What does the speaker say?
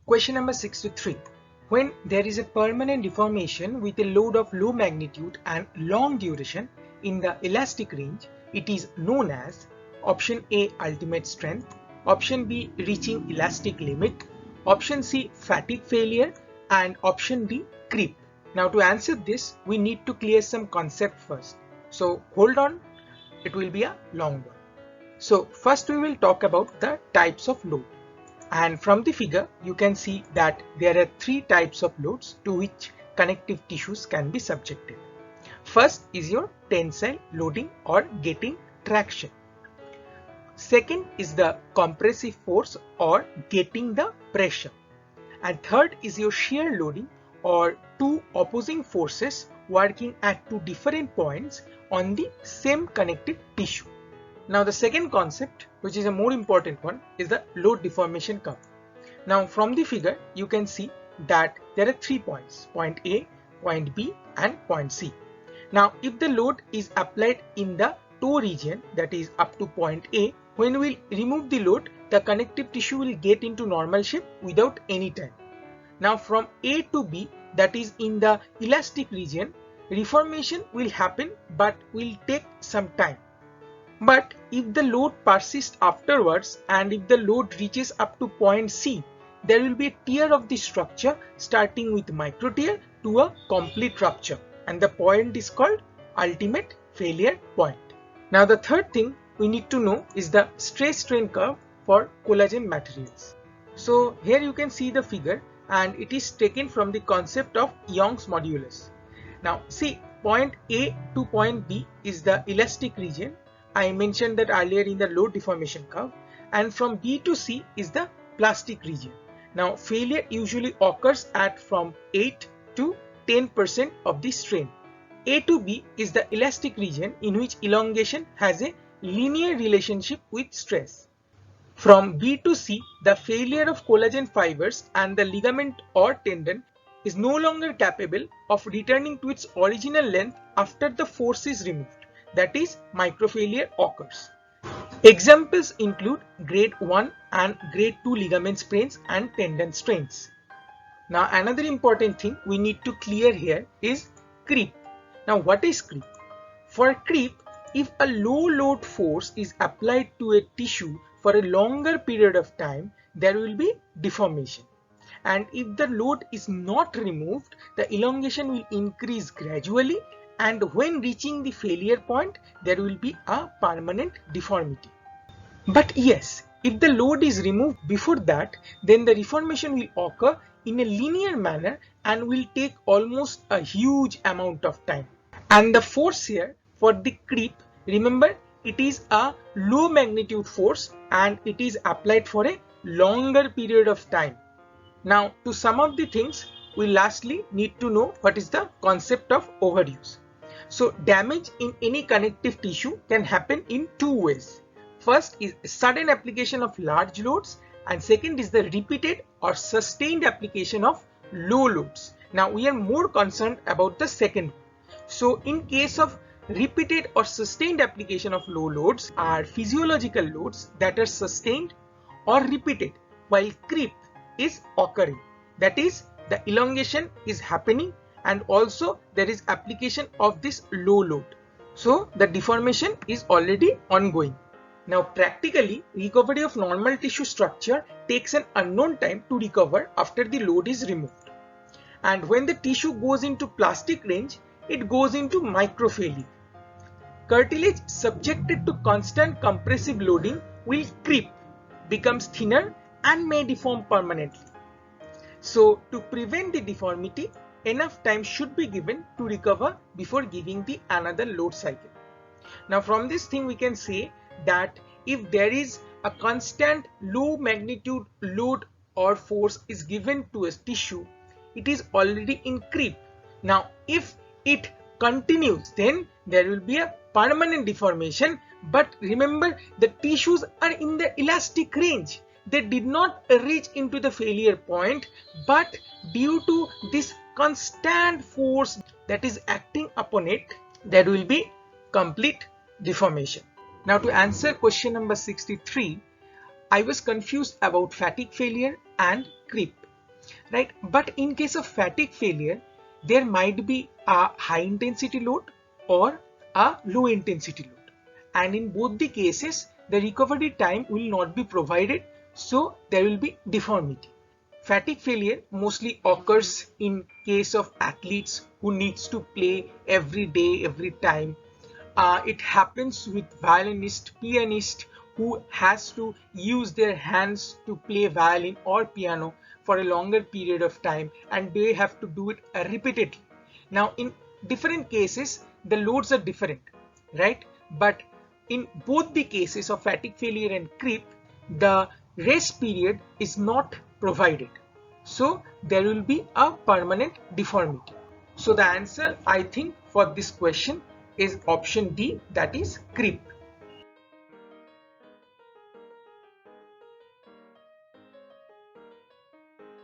Question number 63. When there is a permanent deformation with a load of low magnitude and long duration in the elastic range, it is known as option A, ultimate strength, option B, reaching elastic limit, option C, fatigue failure, and option D, creep. Now to answer this, we need to clear some concept first. So hold on, it will be a long one. So first we will talk about the types of load. And from the figure, you can see that there are three types of loads to which connective tissues can be subjected. First is your tensile loading or getting traction. Second is the compressive force or getting the pressure. And third is your shear loading or two opposing forces working at two different points on the same connective tissue. Now the second concept, which is a more important one, is the load deformation curve. Now from the figure you can see that there are 3 points, point A, point B and point C. Now if the load is applied in the toe region, that is up to point A, when we remove the load, the connective tissue will get into normal shape without any time. Now from A to B, that is in the elastic region, reformation will happen but will take some time. But if the load persists afterwards and if the load reaches up to point C, there will be a tear of the structure starting with micro tear to a complete rupture, and the point is called ultimate failure point. Now the third thing we need to know is the stress strain curve for collagen materials. So here you can see the figure and it is taken from the concept of Young's modulus. Now see, point A to point B is the elastic region. I mentioned that earlier in the load deformation curve, and from B to C is the plastic region. Now failure usually occurs at from 8 to 10% of the strain. A to B is the elastic region in which elongation has a linear relationship with stress. From B to C, the failure of collagen fibers and the ligament or tendon is no longer capable of returning to its original length after the force is removed. That is, microfailure occurs. Examples include grade 1 and grade 2 ligament sprains and tendon strains. Now another important thing we need to clear here is creep. Now what is creep? For creep, if a low load force is applied to a tissue for a longer period of time, there will be deformation. And if the load is not removed, the elongation will increase gradually, and when reaching the failure point, there will be a permanent deformity. But yes, if the load is removed before that, then the reformation will occur in a linear manner and will take almost a huge amount of time. And the force here for the creep, remember, it is a low magnitude force and it is applied for a longer period of time. Now to sum up the things, we lastly need to know what is the concept of overuse. So damage in any connective tissue can happen in two ways. First is sudden application of large loads, and second is the repeated or sustained application of low loads. Now we are more concerned about the second one. So in case of repeated or sustained application of low loads are physiological loads that are sustained or repeated while creep is occurring. That is, the elongation is happening and also there is application of this low load. So the deformation is already ongoing. Now practically, recovery of normal tissue structure takes an unknown time to recover after the load is removed. And when the tissue goes into plastic range, it goes into microfailure. Cartilage subjected to constant compressive loading will creep, becomes thinner and may deform permanently. So to prevent the deformity, enough time should be given to recover before giving the another load cycle. Now from this thing we can say that if there is a constant low magnitude load or force is given to a tissue, it is already in creep. Now if it continues, then there will be a permanent deformation. But remember, the tissues are in the elastic range. They did not reach into the failure point, but due to this constant force that is acting upon it, there will be complete deformation. Now to answer question number 63, I was confused about fatigue failure and creep. right? But in case of fatigue failure, there might be a high intensity load or a low intensity load, and in both the cases the recovery time will not be provided, so there will be deformity. Fatigue failure mostly occurs in case of athletes who needs to play every day, every time. It happens with violinist, pianist who has to use their hands to play violin or piano for a longer period of time, and they have to do it repeatedly. Now, in different cases, the loads are different, right? But in both the cases of fatigue failure and creep, the rest period is not provided. So there will be a permanent deformity. So the answer, I think, for this question is option D, that is creep.